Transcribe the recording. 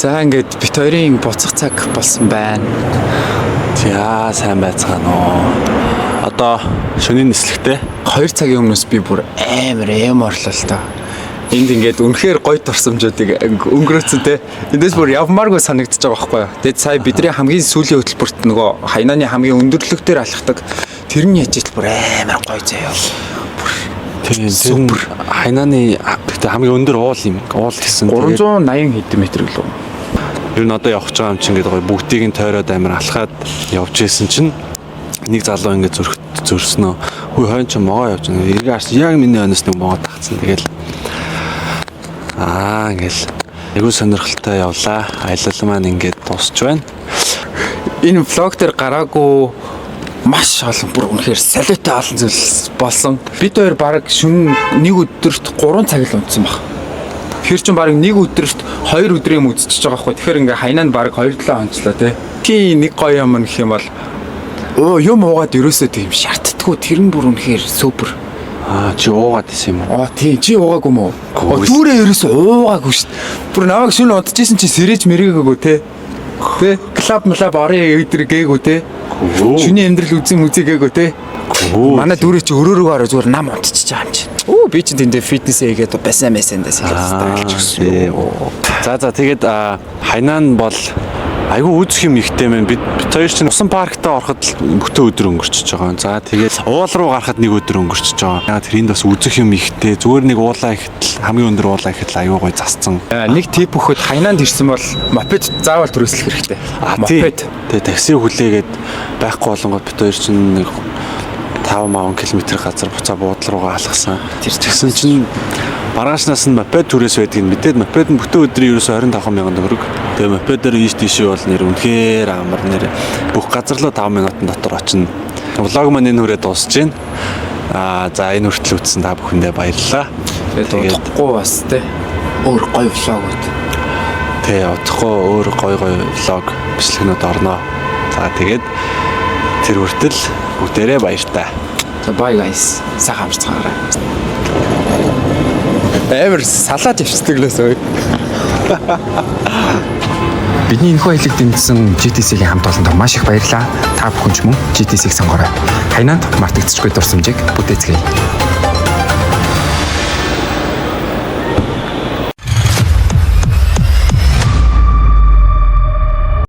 За ингээд бит хоёрын буцах цаг болсон байна. За сайн байцгаана уу. Одоо шөнийн нислэгтэй 2 цагийн өмнөөс би бүр амар орлоо л та. Энд ингээд үнэхээр гоё турсамжуудыг өнгөрөөцөн те. Эндээс бүр явмааргүй санагдаж байгаа байхгүй юу. Тэгэд сая бидний хамгийн сүүлийн хөтөлбөрт нөгөө Хайнааны хамгийн өндөрлөгтөр алхахдаг тэр нь яж ил бүр амар гоё заяа. Тийм Хайнааны хамгийн өндөр уул юм. Уул гэсэн. 380 хэдэн метр гэлөө. Ер нь одоо явах гэж байгаа юм чинь ингээд гоё бүгдийг нь тойроод амар алхаад явж исэн чинь нэг залуу ингээд зөрснөө. Хүй хойно ч могоо явж байгаа. Эргээ харсан яг миний өнөөс нэг могоо тагцсан. Тэгэл ингээл айгуу сонирхолтой явлаа. Аялал маань ингээд дуусч байна. Энэ влог дээр гараагүй маш олон бүр үнэхээр солиотой олон зүйл болсон. Бид хоёр баг шөнө нэг өдөрт 3 цаг л унтсан баг. Тэр чинь баг нэг өдөрт 2 өдрийн юм үзчихэж байгаа байхгүй. Тэгэхээр ингээ Хайнаа баг 2-7 хонцлоо тий. Тийм нэг гоё юм нэх юм бол юм уугаад ерөөсөө тийм шаарддаггүй. Тэр нь бүр үнэхээр супер. Чи уугаад исэн юм уу? Тийм чи уугаагүй мó. Дүүрээ ерөөсөө уугаагүй шүү дээ. Бүр намайг шөнө унтчихсэн чи сэрэж мэрэгэгөө тий. Тэ клаб орын өдөр гээгүй те. Шүний амьдрал үзэн үзээгээгүй те. Манай дүүрээ чи өрөөрөө гараа зүгээр нам унтчихж байгаа юм чи. Би чи тэндээ фитнес хийгээд басан мэсэндээс хэлж өгсөн. За тэгээд Хайнаан бол айгүй үзэх юм ихтэй мэн бид хоёр чинь усан парктаа ороход бүтэн өдөр өнгөрчихөж байгаа. За тэгээд уул руу гарахад нэг өдөр өнгөрчихөж байгаа. Яг тэрэнд бас үзэх юм ихтэй. Зүгээр нэг уулаа ихэд хамгийн өндөр уулаа ихэд айгүй гой засцсан. Нэг тип хөхөд Хайнаанд ирсэн бол мопед заавал түрээслэх хэрэгтэй. Мопед. Тэгээд такси хүлээгээд байхгүй болонгод бид хоёр чинь нэг 5 км газар буцаа буудлын руугаа алгасан. Тэр тэгсэн чинь маргаашнаас нь мопед түрээс байдгийг мэдээд мопед нь бүтэн өдрийн ерөөсө 25,000 төгрөг. Тэгээ мопедээр ийш тийшээ бол нэр үнэхээр амар нэр бүх газар руу 5 минутын дотор очино. Влог маань энэ хүрээ дуусж байна. За энэ хүртэл үзсэн та бүхэндээ баярлалаа. Тэгээд удахгүй бас те өөр гоё влогууд. Тэгээ удахгүй өөр гоё влог бичлэгнүүд орноо. За тэгээд тэр хүртэл бүгдээрээ баяртай. За bye guys. Сайхан амарцгаарай. Эвер салаад явчихдаг лээс ой. Бидний энэхүү аялалд дэмжсэн GTC-ийн хамт олонд маш их баярлалаа. Та бүхэн ч мөн GTC-г сонгоорой. Хайнаанд мартагдчихгүй дурсамжийг бүтээцгээе.